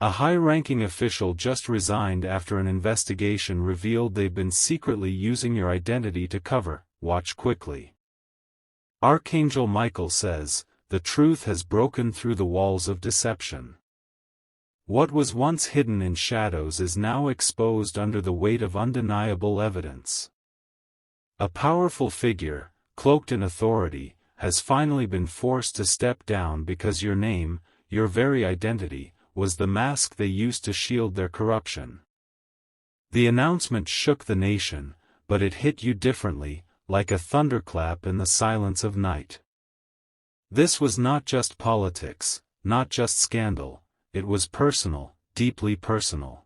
A high-ranking official just resigned after an investigation revealed they've been secretly using your identity to cover. Watch quickly. Archangel Michael says, the truth has broken through the walls of deception. What was once hidden in shadows is now exposed under the weight of undeniable evidence. A powerful figure, cloaked in authority, has finally been forced to step down because your name, your very identity, was the mask they used to shield their corruption. The announcement shook the nation, but it hit you differently, like a thunderclap in the silence of night. This was not just politics, not just scandal, it was personal, deeply personal.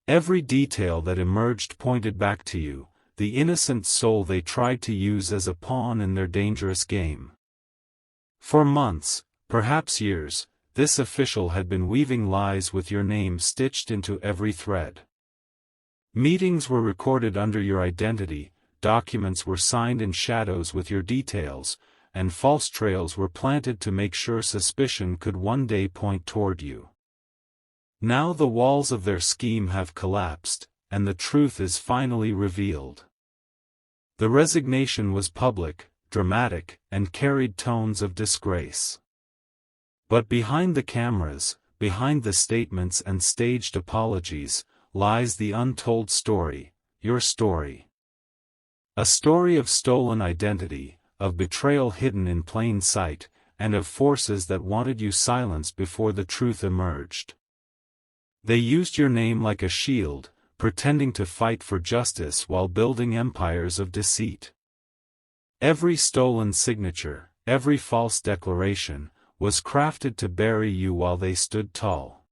Every detail that emerged pointed back to you, the innocent soul they tried to use as a pawn in their dangerous game. For months, perhaps years, this official had been weaving lies with your name stitched into every thread. Meetings were recorded under your identity, documents were signed in shadows with your details, and false trails were planted to make sure suspicion could one day point toward you. Now the walls of their scheme have collapsed, and the truth is finally revealed. The resignation was public, dramatic, and carried tones of disgrace. But behind the cameras, behind the statements and staged apologies, lies the untold story, your story. A story of stolen identity, of betrayal hidden in plain sight, and of forces that wanted you silenced before the truth emerged. They used your name like a shield, pretending to fight for justice while building empires of deceit. Every stolen signature, every false declaration, was crafted to bury you while they stood tall.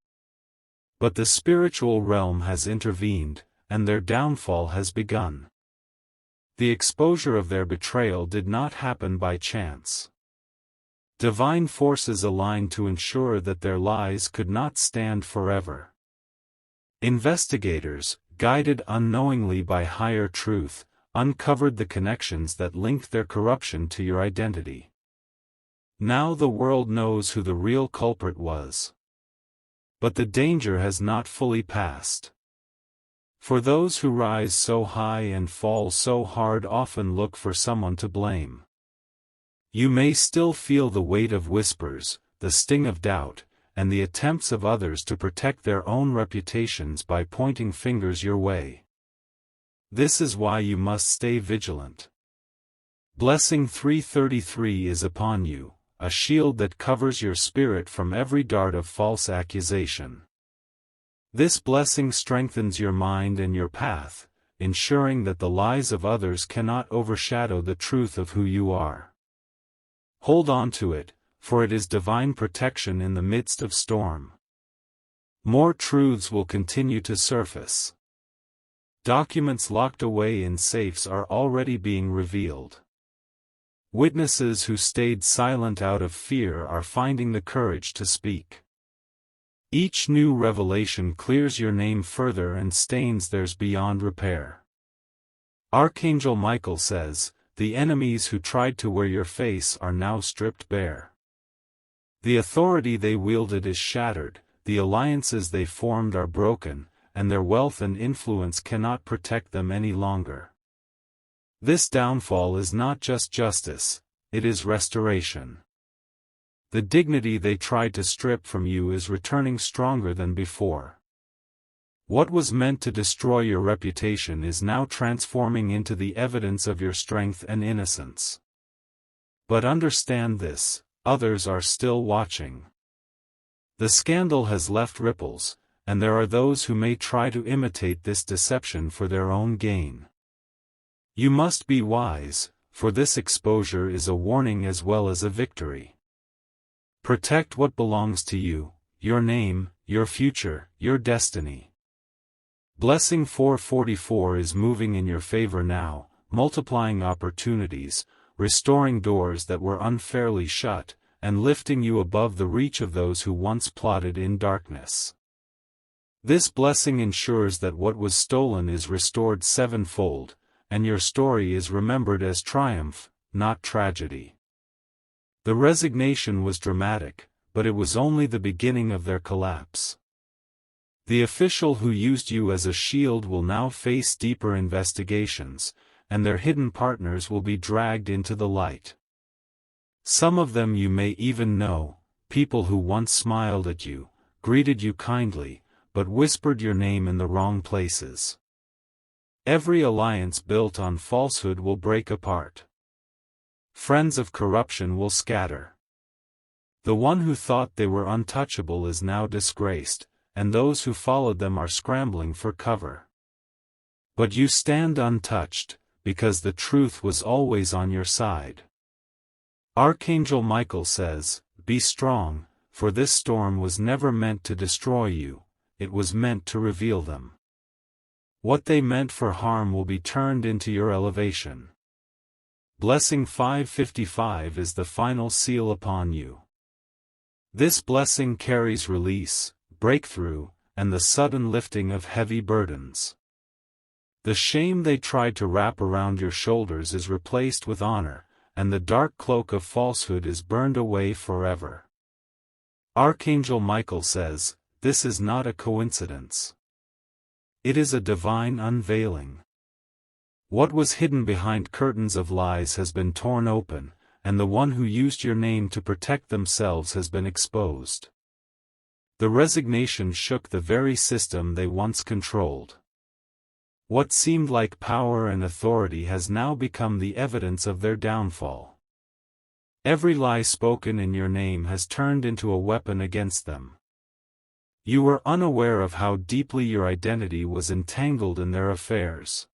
But the spiritual realm has intervened, and their downfall has begun. The exposure of their betrayal did not happen by chance. Divine forces aligned to ensure that their lies could not stand forever. Investigators, guided unknowingly by higher truth, uncovered the connections that linked their corruption to your identity. Now the world knows who the real culprit was. But the danger has not fully passed. For those who rise so high and fall so hard often look for someone to blame. You may still feel the weight of whispers, the sting of doubt, and the attempts of others to protect their own reputations by pointing fingers your way. This is why you must stay vigilant. Blessing 333 is upon you, a shield that covers your spirit from every dart of false accusation. This blessing strengthens your mind and your path, ensuring that the lies of others cannot overshadow the truth of who you are. Hold on to it, for it is divine protection in the midst of storm. More truths will continue to surface. Documents locked away in safes are already being revealed. Witnesses who stayed silent out of fear are finding the courage to speak. Each new revelation clears your name further and stains theirs beyond repair. Archangel Michael says, the enemies who tried to wear your face are now stripped bare. The authority they wielded is shattered, the alliances they formed are broken, and their wealth and influence cannot protect them any longer. This downfall is not just justice, it is restoration. The dignity they tried to strip from you is returning stronger than before. What was meant to destroy your reputation is now transforming into the evidence of your strength and innocence. But understand this, others are still watching. The scandal has left ripples, and there are those who may try to imitate this deception for their own gain. You must be wise, for this exposure is a warning as well as a victory. Protect what belongs to you, your name, your future, your destiny. Blessing 444 is moving in your favor now, multiplying opportunities, restoring doors that were unfairly shut, and lifting you above the reach of those who once plotted in darkness. This blessing ensures that what was stolen is restored sevenfold, and your story is remembered as triumph, not tragedy. The resignation was dramatic, but it was only the beginning of their collapse. The official who used you as a shield will now face deeper investigations, and their hidden partners will be dragged into the light. Some of them you may even know, people who once smiled at you, greeted you kindly, but whispered your name in the wrong places. Every alliance built on falsehood will break apart. Friends of corruption will scatter. The one who thought they were untouchable is now disgraced, and those who followed them are scrambling for cover. But you stand untouched, because the truth was always on your side. Archangel Michael says, "Be strong, for this storm was never meant to destroy you, it was meant to reveal them. What they meant for harm will be turned into your elevation." Blessing 555 is the final seal upon you. This blessing carries release, breakthrough, and the sudden lifting of heavy burdens. The shame they tried to wrap around your shoulders is replaced with honor, and the dark cloak of falsehood is burned away forever. Archangel Michael says, "This is not a coincidence. It is a divine unveiling. What was hidden behind curtains of lies has been torn open, and the one who used your name to protect themselves has been exposed." The resignation shook the very system they once controlled. What seemed like power and authority has now become the evidence of their downfall. Every lie spoken in your name has turned into a weapon against them. You were unaware of how deeply your identity was entangled in their affairs.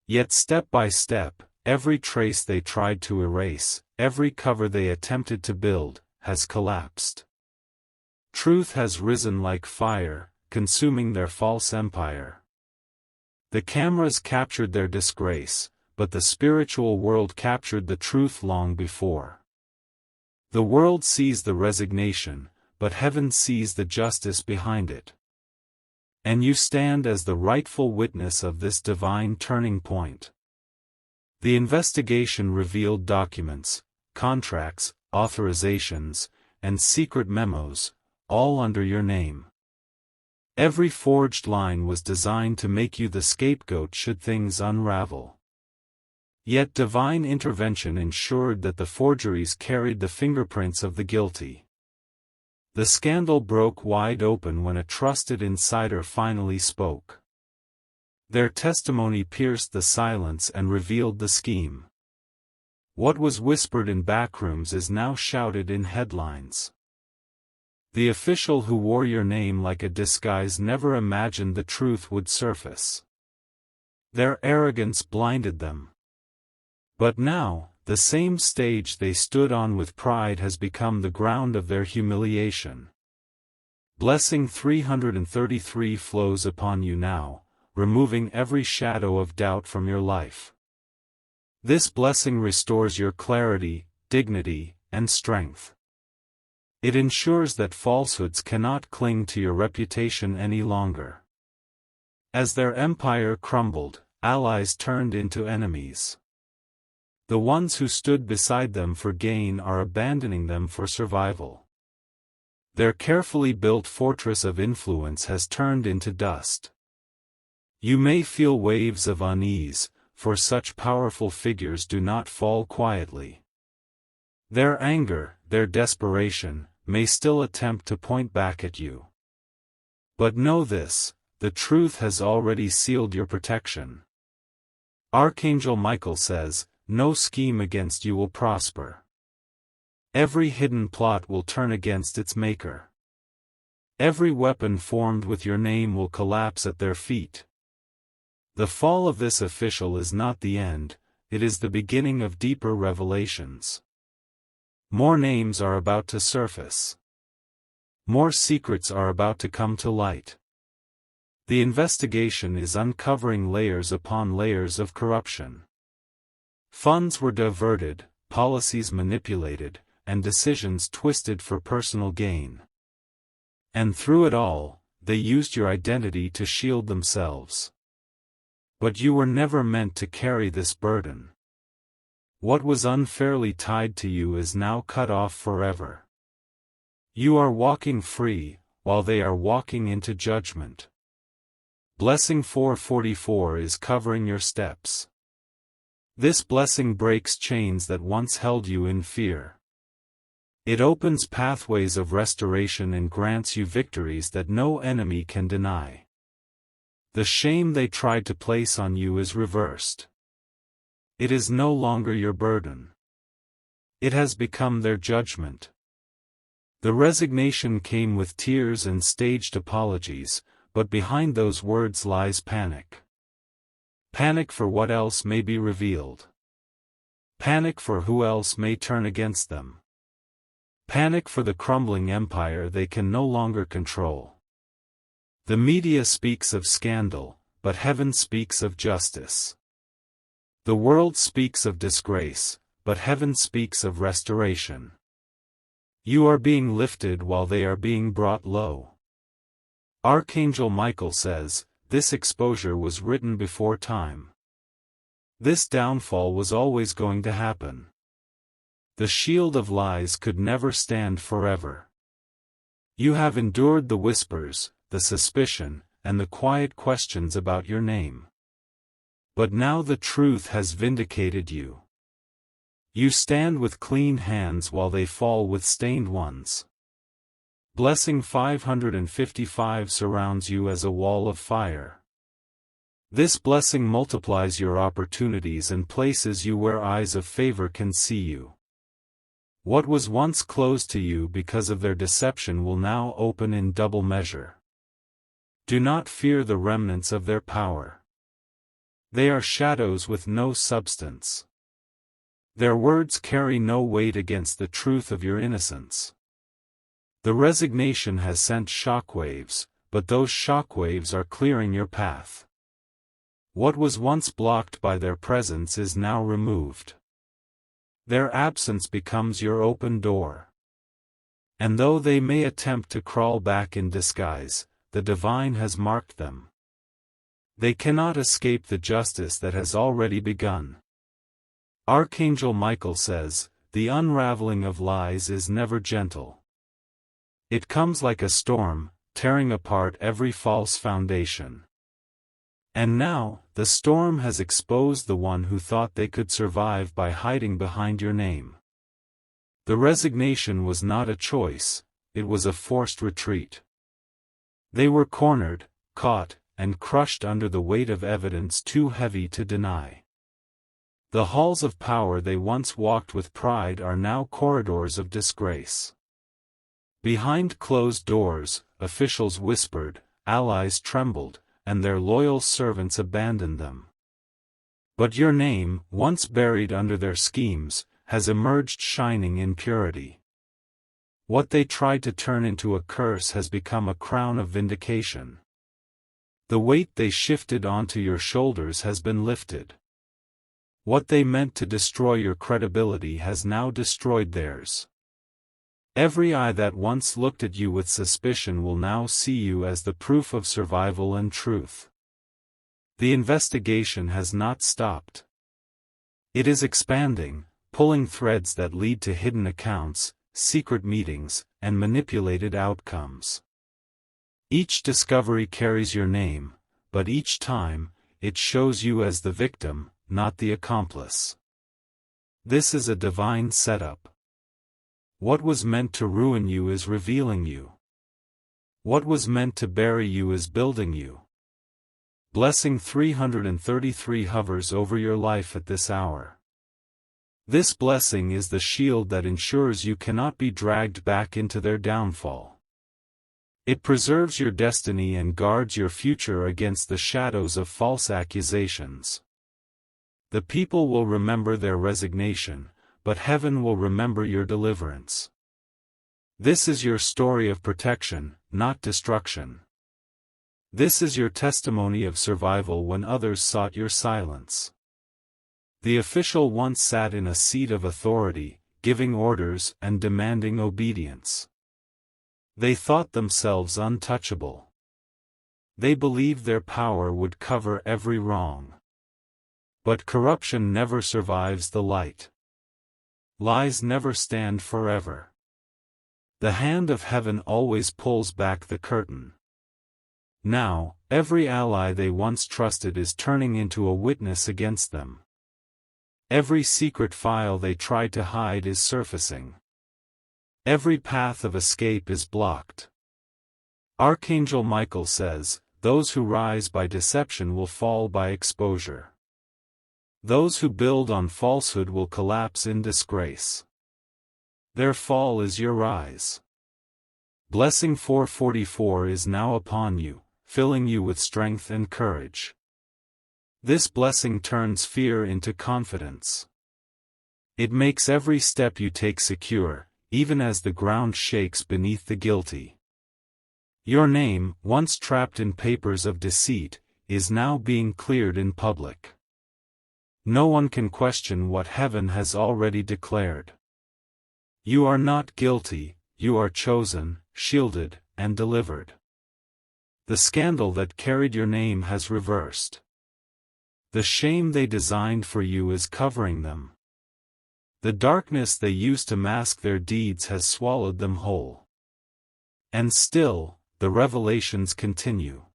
Yet step by step, every trace they tried to erase, every cover they attempted to build, has collapsed. Truth has risen like fire, consuming their false empire. The cameras captured their disgrace, but the spiritual world captured the truth long before. The world sees the resignation, but heaven sees the justice behind it. And you stand as the rightful witness of this divine turning point. The investigation revealed documents, contracts, authorizations, and secret memos, all under your name. Every forged line was designed to make you the scapegoat should things unravel. Yet divine intervention ensured that the forgeries carried the fingerprints of the guilty. The scandal broke wide open when a trusted insider finally spoke. Their testimony pierced the silence and revealed the scheme. What was whispered in backrooms is now shouted in headlines. The official who wore your name like a disguise never imagined the truth would surface. Their arrogance blinded them. But now, the same stage they stood on with pride has become the ground of their humiliation. Blessing 333 flows upon you now, removing every shadow of doubt from your life. This blessing restores your clarity, dignity, and strength. It ensures that falsehoods cannot cling to your reputation any longer. As their empire crumbled, allies turned into enemies. The ones who stood beside them for gain are abandoning them for survival. Their carefully built fortress of influence has turned into dust. You may feel waves of unease, for such powerful figures do not fall quietly. Their anger, their desperation, may still attempt to point back at you. But know this, the truth has already sealed your protection. Archangel Michael says, "No scheme against you will prosper. Every hidden plot will turn against its maker. Every weapon formed with your name will collapse at their feet." The fall of this official is not the end, it is the beginning of deeper revelations. More names are about to surface. More secrets are about to come to light. The investigation is uncovering layers upon layers of corruption. Funds were diverted, policies manipulated, and decisions twisted for personal gain. And through it all, they used your identity to shield themselves. But you were never meant to carry this burden. What was unfairly tied to you is now cut off forever. You are walking free, while they are walking into judgment. Blessing 444 is covering your steps. This blessing breaks chains that once held you in fear. It opens pathways of restoration and grants you victories that no enemy can deny. The shame they tried to place on you is reversed. It is no longer your burden. It has become their judgment. The resignation came with tears and staged apologies, but behind those words lies panic. Panic for what else may be revealed. Panic for who else may turn against them. Panic for the crumbling empire they can no longer control. The media speaks of scandal, but heaven speaks of justice. The world speaks of disgrace, but heaven speaks of restoration. You are being lifted while they are being brought low. Archangel Michael says, this exposure was written before time. This downfall was always going to happen. The shield of lies could never stand forever. You have endured the whispers, the suspicion, and the quiet questions about your name. But now the truth has vindicated you. You stand with clean hands while they fall with stained ones. Blessing 555 surrounds you as a wall of fire. This blessing multiplies your opportunities and places you where eyes of favor can see you. What was once closed to you because of their deception will now open in double measure. Do not fear the remnants of their power. They are shadows with no substance. Their words carry no weight against the truth of your innocence. The resignation has sent shockwaves, but those shockwaves are clearing your path. What was once blocked by their presence is now removed. Their absence becomes your open door. And though they may attempt to crawl back in disguise, the divine has marked them. They cannot escape the justice that has already begun. Archangel Michael says, the unraveling of lies is never gentle. It comes like a storm, tearing apart every false foundation. And now, the storm has exposed the one who thought they could survive by hiding behind your name. The resignation was not a choice, it was a forced retreat. They were cornered, caught, and crushed under the weight of evidence too heavy to deny. The halls of power they once walked with pride are now corridors of disgrace. Behind closed doors, officials whispered, allies trembled, and their loyal servants abandoned them. But your name, once buried under their schemes, has emerged shining in purity. What they tried to turn into a curse has become a crown of vindication. The weight they shifted onto your shoulders has been lifted. What they meant to destroy your credibility has now destroyed theirs. Every eye that once looked at you with suspicion will now see you as the proof of survival and truth. The investigation has not stopped. It is expanding, pulling threads that lead to hidden accounts, secret meetings, and manipulated outcomes. Each discovery carries your name, but each time, it shows you as the victim, not the accomplice. This is a divine setup. What was meant to ruin you is revealing you. What was meant to bury you is building you. Blessing 333 hovers over your life at this hour. This blessing is the shield that ensures you cannot be dragged back into their downfall. It preserves your destiny and guards your future against the shadows of false accusations. The people will remember their resignation, but heaven will remember your deliverance. This is your story of protection, not destruction. This is your testimony of survival when others sought your silence. The official once sat in a seat of authority, giving orders and demanding obedience. They thought themselves untouchable. They believed their power would cover every wrong. But corruption never survives the light. Lies never stand forever. The hand of heaven always pulls back the curtain. Now, every ally they once trusted is turning into a witness against them. Every secret file they tried to hide is surfacing. Every path of escape is blocked. Archangel Michael says, "Those who rise by deception will fall by exposure. Those who build on falsehood will collapse in disgrace. Their fall is your rise." Blessing 444 is now upon you, filling you with strength and courage. This blessing turns fear into confidence. It makes every step you take secure, even as the ground shakes beneath the guilty. Your name, once trapped in papers of deceit, is now being cleared in public. No one can question what heaven has already declared. You are not guilty, you are chosen, shielded, and delivered. The scandal that carried your name has reversed. The shame they designed for you is covering them. The darkness they used to mask their deeds has swallowed them whole. And still, the revelations continue.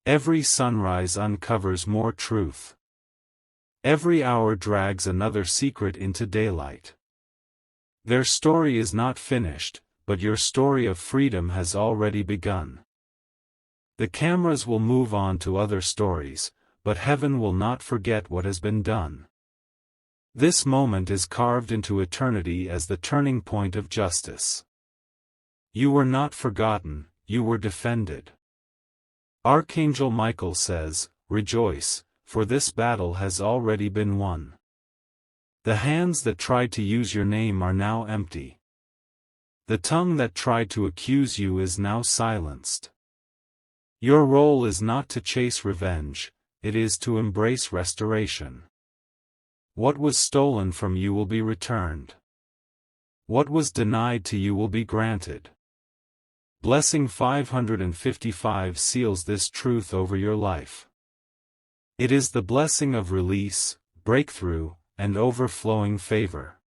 Every sunrise uncovers more truth. Every hour drags another secret into daylight. Their story is not finished, but your story of freedom has already begun. The cameras will move on to other stories, but heaven will not forget what has been done. This moment is carved into eternity as the turning point of justice. You were not forgotten, you were defended. Archangel Michael says, "Rejoice, for this battle has already been won." The hands that tried to use your name are now empty. The tongue that tried to accuse you is now silenced. Your role is not to chase revenge, it is to embrace restoration. What was stolen from you will be returned. What was denied to you will be granted. Blessing 555 seals this truth over your life. It is the blessing of release, breakthrough, and overflowing favor.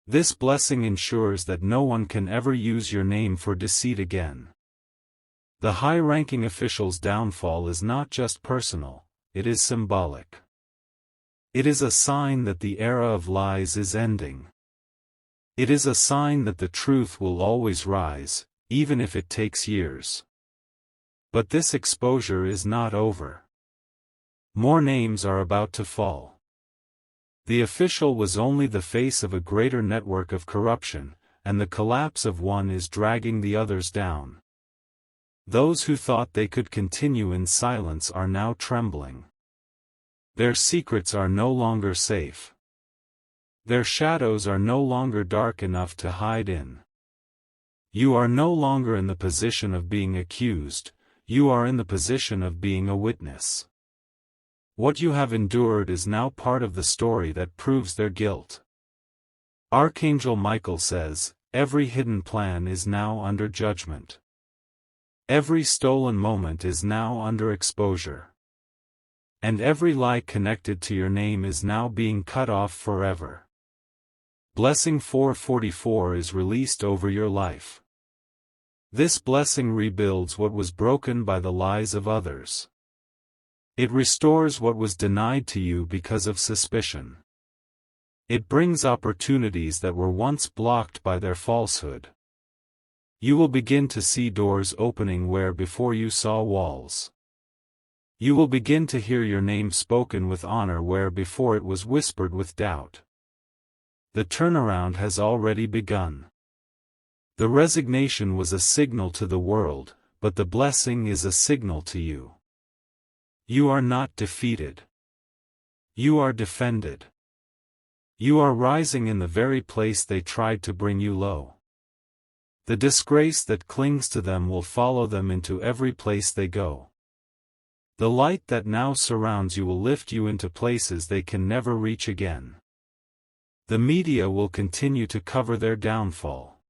This blessing ensures that no one can ever use your name for deceit again. The high-ranking official's downfall is not just personal, it is symbolic. It is a sign that the era of lies is ending. It is a sign that the truth will always rise, even if it takes years. But this exposure is not over. More names are about to fall. The official was only the face of a greater network of corruption, and the collapse of one is dragging the others down. Those who thought they could continue in silence are now trembling. Their secrets are no longer safe. Their shadows are no longer dark enough to hide in. You are no longer in the position of being accused, you are in the position of being a witness. What you have endured is now part of the story that proves their guilt. Archangel Michael says, "Every hidden plan is now under judgment. Every stolen moment is now under exposure. And every lie connected to your name is now being cut off forever." Blessing 444 is released over your life. This blessing rebuilds what was broken by the lies of others. It restores what was denied to you because of suspicion. It brings opportunities that were once blocked by their falsehood. You will begin to see doors opening where before you saw walls. You will begin to hear your name spoken with honor where before it was whispered with doubt. The turnaround has already begun. The resignation was a signal to the world, but the blessing is a signal to you. You are not defeated. You are defended. You are rising in the very place they tried to bring you low. The disgrace that clings to them will follow them into every place they go. The light that now surrounds you will lift you into places they can never reach again. The media will continue to cover their downfall.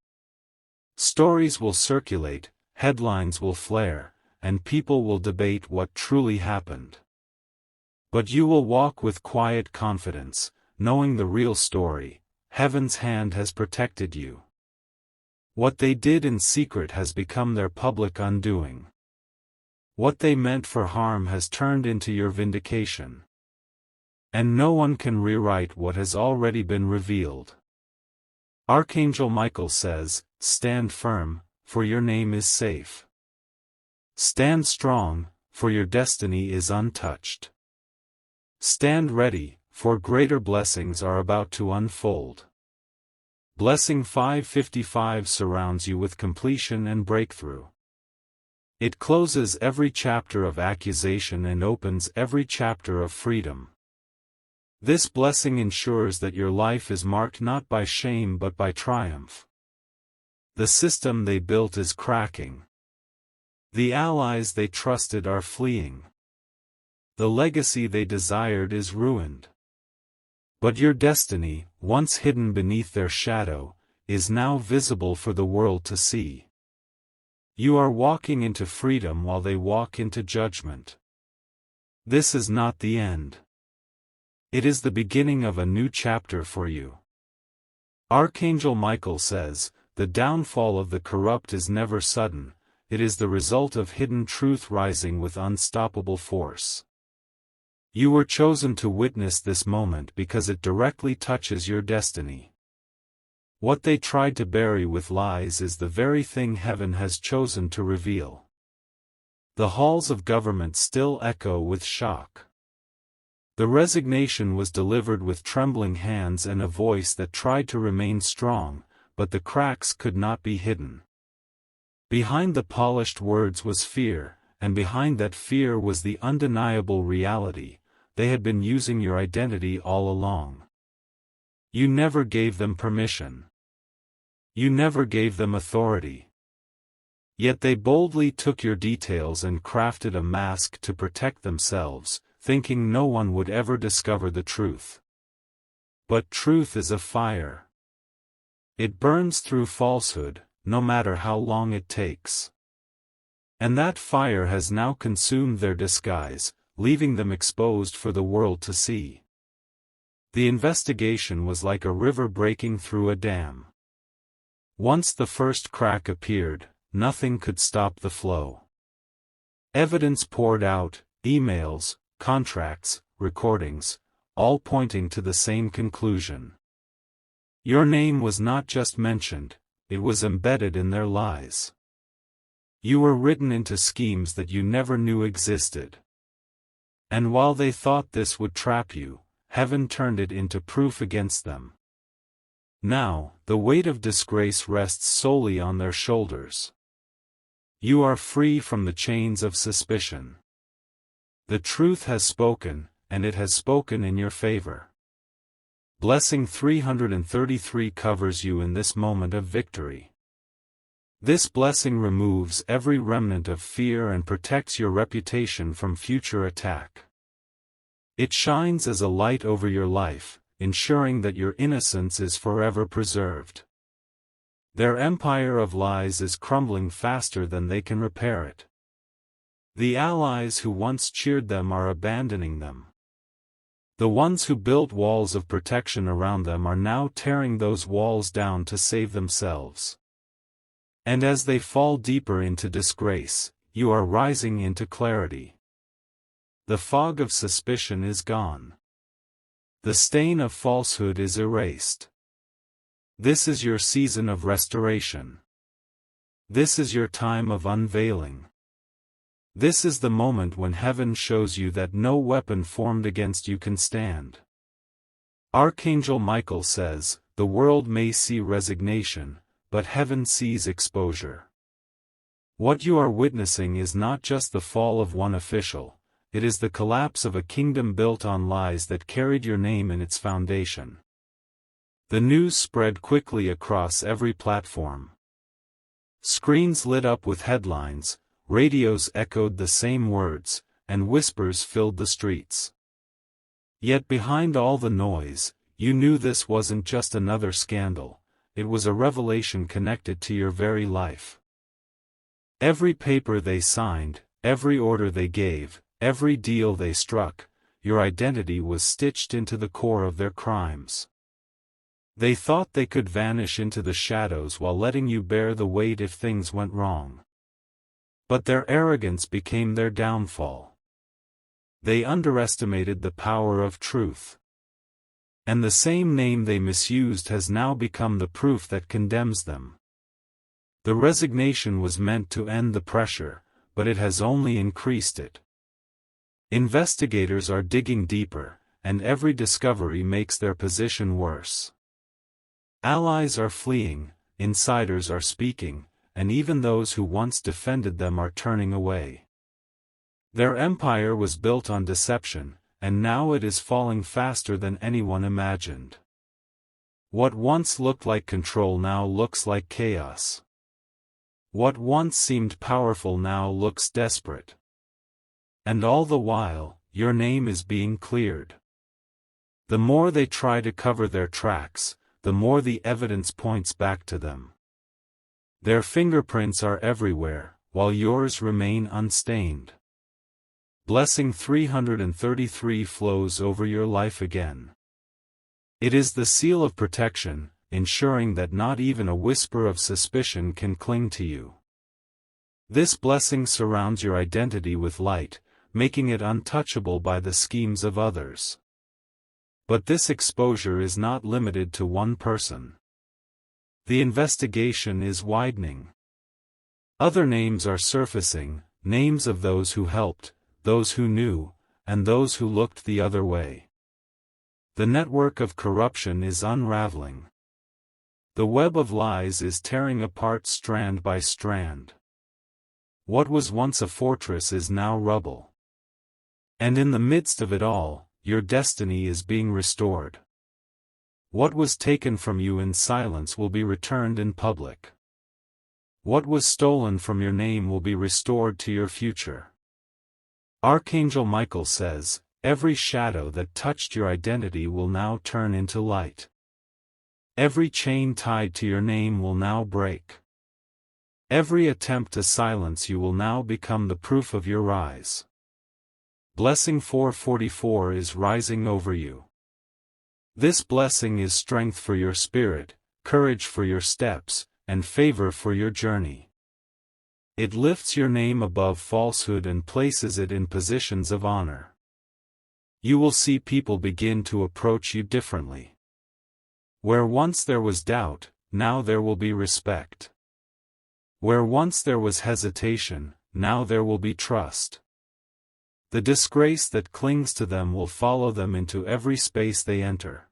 Stories will circulate, headlines will flare, and people will debate what truly happened. But you will walk with quiet confidence, knowing the real story: heaven's hand has protected you. What they did in secret has become their public undoing. What they meant for harm has turned into your vindication. And no one can rewrite what has already been revealed. Archangel Michael says, "Stand firm, for your name is safe. Stand strong, for your destiny is untouched. Stand ready, for greater blessings are about to unfold." Blessing 555 surrounds you with completion and breakthrough. It closes every chapter of accusation and opens every chapter of freedom. This blessing ensures that your life is marked not by shame but by triumph. The system they built is cracking. The allies they trusted are fleeing. The legacy they desired is ruined. But your destiny, once hidden beneath their shadow, is now visible for the world to see. You are walking into freedom while they walk into judgment. This is not the end. It is the beginning of a new chapter for you. Archangel Michael says, "The downfall of the corrupt is never sudden, it is the result of hidden truth rising with unstoppable force." You were chosen to witness this moment because it directly touches your destiny. What they tried to bury with lies is the very thing heaven has chosen to reveal. The halls of government still echo with shock. The resignation was delivered with trembling hands and a voice that tried to remain strong, but the cracks could not be hidden. Behind the polished words was fear, and behind that fear was the undeniable reality: they had been using your identity all along. You never gave them permission. You never gave them authority. Yet they boldly took your details and crafted a mask to protect themselves, thinking no one would ever discover the truth. But truth is a fire. It burns through falsehood, no matter how long it takes. And that fire has now consumed their disguise, leaving them exposed for the world to see. The investigation was like a river breaking through a dam. Once the first crack appeared, nothing could stop the flow. Evidence poured out, emails, contracts, recordings, all pointing to the same conclusion. Your name was not just mentioned, it was embedded in their lies. You were written into schemes that you never knew existed. And while they thought this would trap you, heaven turned it into proof against them. Now, the weight of disgrace rests solely on their shoulders. You are free from the chains of suspicion. The truth has spoken, and it has spoken in your favor. Blessing 333 covers you in this moment of victory. This blessing removes every remnant of fear and protects your reputation from future attack. It shines as a light over your life, ensuring that your innocence is forever preserved. Their empire of lies is crumbling faster than they can repair it. The allies who once cheered them are abandoning them. The ones who built walls of protection around them are now tearing those walls down to save themselves. And as they fall deeper into disgrace, you are rising into clarity. The fog of suspicion is gone. The stain of falsehood is erased. This is your season of restoration. This is your time of unveiling. This is the moment when heaven shows you that no weapon formed against you can stand. Archangel Michael says, "The world may see resignation, but heaven sees exposure." What you are witnessing is not just the fall of one official, it is the collapse of a kingdom built on lies that carried your name in its foundation. The news spread quickly across every platform. Screens lit up with headlines, radios echoed the same words, and whispers filled the streets. Yet behind all the noise, you knew this wasn't just another scandal. It was a revelation connected to your very life. Every paper they signed, every order they gave, every deal they struck, your identity was stitched into the core of their crimes. They thought they could vanish into the shadows while letting you bear the weight if things went wrong. But their arrogance became their downfall. They underestimated the power of truth. And the same name they misused has now become the proof that condemns them. The resignation was meant to end the pressure, but it has only increased it. Investigators are digging deeper, and every discovery makes their position worse. Allies are fleeing, insiders are speaking, and even those who once defended them are turning away. Their empire was built on deception, and now it is falling faster than anyone imagined. What once looked like control now looks like chaos. What once seemed powerful now looks desperate. And all the while, your name is being cleared. The more they try to cover their tracks, the more the evidence points back to them. Their fingerprints are everywhere, while yours remain unstained. Blessing 333 flows over your life again. It is the seal of protection, ensuring that not even a whisper of suspicion can cling to you. This blessing surrounds your identity with light, making it untouchable by the schemes of others. But this exposure is not limited to one person. The investigation is widening. Other names are surfacing, names of those who helped, those who knew, and those who looked the other way. The network of corruption is unraveling. The web of lies is tearing apart strand by strand. What was once a fortress is now rubble. And in the midst of it all, your destiny is being restored. What was taken from you in silence will be returned in public. What was stolen from your name will be restored to your future. Archangel Michael says, every shadow that touched your identity will now turn into light. Every chain tied to your name will now break. Every attempt to silence you will now become the proof of your rise. Blessing 444 is rising over you. This blessing is strength for your spirit, courage for your steps, and favor for your journey. It lifts your name above falsehood and places it in positions of honor. You will see people begin to approach you differently. Where once there was doubt, now there will be respect. Where once there was hesitation, now there will be trust. The disgrace that clings to them will follow them into every space they enter.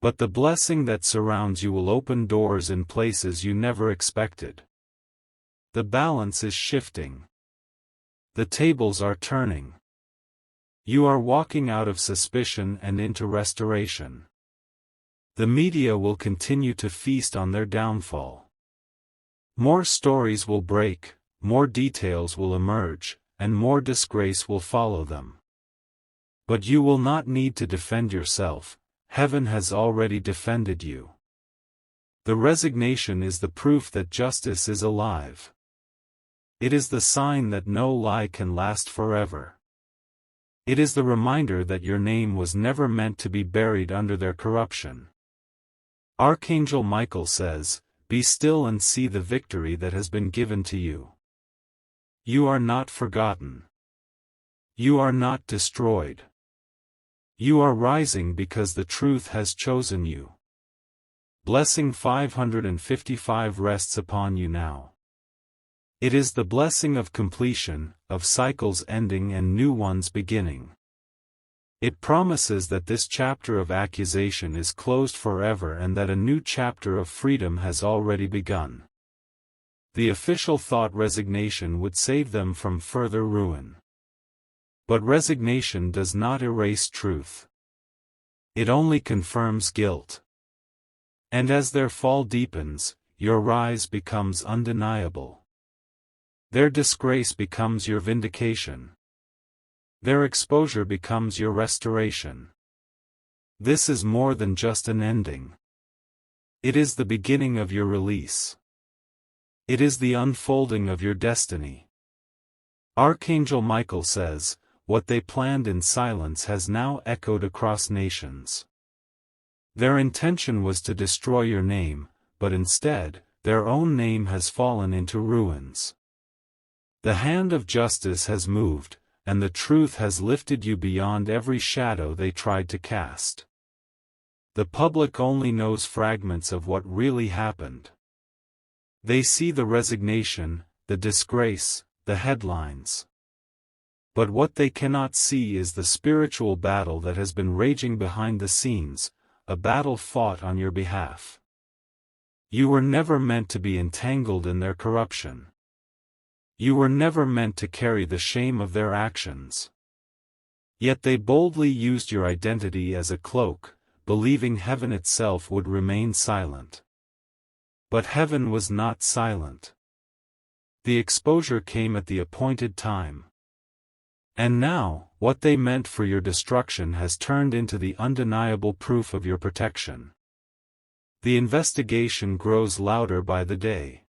But the blessing that surrounds you will open doors in places you never expected. The balance is shifting. The tables are turning. You are walking out of suspicion and into restoration. The media will continue to feast on their downfall. More stories will break, more details will emerge, and more disgrace will follow them. But you will not need to defend yourself, heaven has already defended you. The resignation is the proof that justice is alive. It is the sign that no lie can last forever. It is the reminder that your name was never meant to be buried under their corruption. Archangel Michael says, be still and see the victory that has been given to you. You are not forgotten. You are not destroyed. You are rising because the truth has chosen you. Blessing 555 rests upon you now. It is the blessing of completion, of cycles ending and new ones beginning. It promises that this chapter of accusation is closed forever and that a new chapter of freedom has already begun. The official thought resignation would save them from further ruin. But resignation does not erase truth. It only confirms guilt. And as their fall deepens, your rise becomes undeniable. Their disgrace becomes your vindication. Their exposure becomes your restoration. This is more than just an ending. It is the beginning of your release. It is the unfolding of your destiny. Archangel Michael says, what they planned in silence has now echoed across nations. Their intention was to destroy your name, but instead, their own name has fallen into ruins. The hand of justice has moved, and the truth has lifted you beyond every shadow they tried to cast. The public only knows fragments of what really happened. They see the resignation, the disgrace, the headlines. But what they cannot see is the spiritual battle that has been raging behind the scenes, a battle fought on your behalf. You were never meant to be entangled in their corruption. You were never meant to carry the shame of their actions. Yet they boldly used your identity as a cloak, believing heaven itself would remain silent. But heaven was not silent. The exposure came at the appointed time. And now, what they meant for your destruction has turned into the undeniable proof of your protection. The investigation grows louder by the day.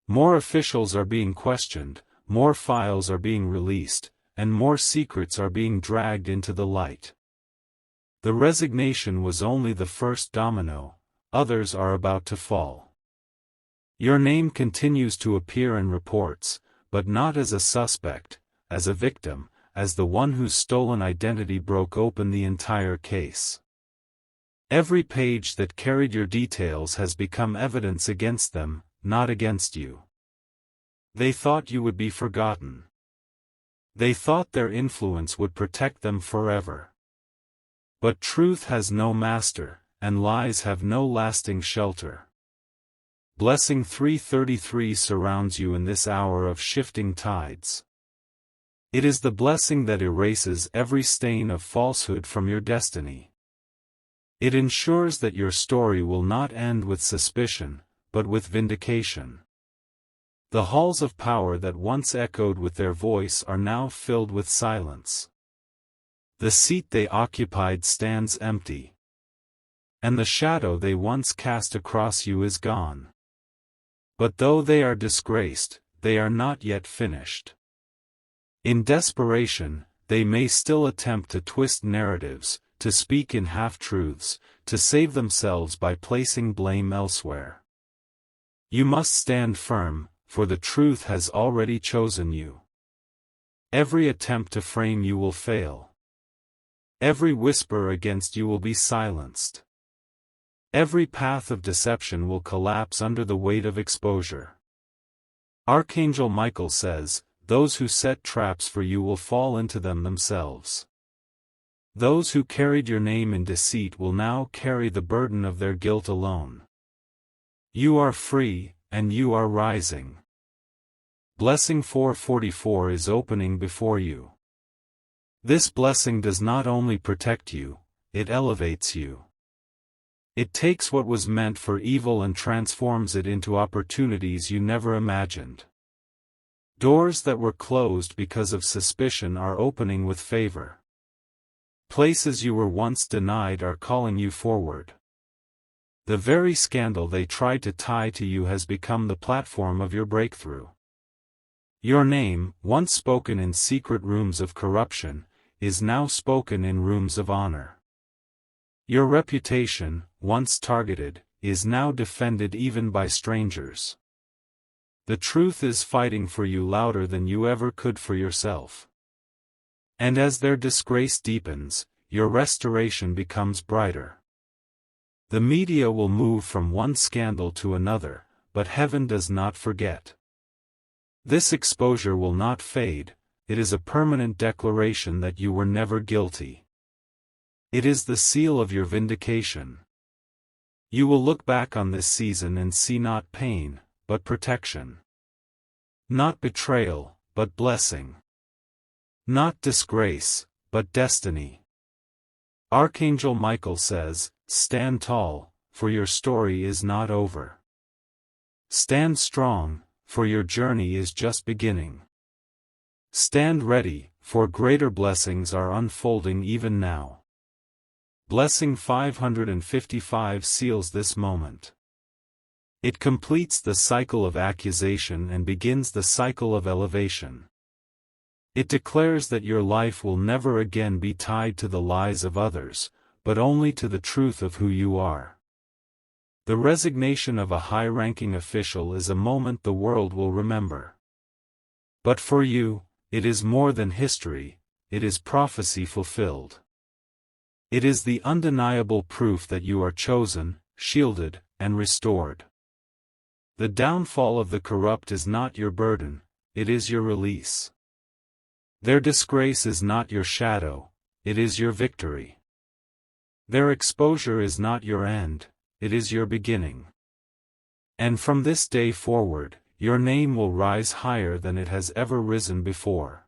More officials are being questioned, more files are being released, and more secrets are being dragged into the light. The resignation was only the first domino, others are about to fall. Your name continues to appear in reports, but not as a suspect, as a victim, as the one whose stolen identity broke open the entire case. Every page that carried your details has become evidence against them, not against you. They thought you would be forgotten. They thought their influence would protect them forever. But truth has no master, and lies have no lasting shelter. Blessing 333 surrounds you in this hour of shifting tides. It is the blessing that erases every stain of falsehood from your destiny. It ensures that your story will not end with suspicion, but with vindication. The halls of power that once echoed with their voice are now filled with silence. The seat they occupied stands empty. And the shadow they once cast across you is gone. But though they are disgraced, they are not yet finished. In desperation, they may still attempt to twist narratives, to speak in half-truths, to save themselves by placing blame elsewhere. You must stand firm, for the truth has already chosen you. Every attempt to frame you will fail. Every whisper against you will be silenced. Every path of deception will collapse under the weight of exposure. Archangel Michael says, "Those who set traps for you will fall into them themselves." Those who carried your name in deceit will now carry the burden of their guilt alone. You are free, and you are rising. Blessing 444 is opening before you. This blessing does not only protect you, it elevates you. It takes what was meant for evil and transforms it into opportunities you never imagined. Doors that were closed because of suspicion are opening with favor. Places you were once denied are calling you forward. The very scandal they tried to tie to you has become the platform of your breakthrough. Your name, once spoken in secret rooms of corruption, is now spoken in rooms of honor. Your reputation, once targeted, is now defended even by strangers. The truth is fighting for you louder than you ever could for yourself. And as their disgrace deepens, your restoration becomes brighter. The media will move from one scandal to another, but heaven does not forget. This exposure will not fade, it is a permanent declaration that you were never guilty. It is the seal of your vindication. You will look back on this season and see not pain, but protection. Not betrayal, but blessing. Not disgrace, but destiny. Archangel Michael says, "Stand tall, for your story is not over. Stand strong, for your journey is just beginning. Stand ready, for greater blessings are unfolding even now." Blessing 555 seals this moment. It completes the cycle of accusation and begins the cycle of elevation. It declares that your life will never again be tied to the lies of others, but only to the truth of who you are. The resignation of a high-ranking official is a moment the world will remember. But for you, it is more than history, it is prophecy fulfilled. It is the undeniable proof that you are chosen, shielded, and restored. The downfall of the corrupt is not your burden, it is your release. Their disgrace is not your shadow, it is your victory. Their exposure is not your end, it is your beginning. And from this day forward, your name will rise higher than it has ever risen before.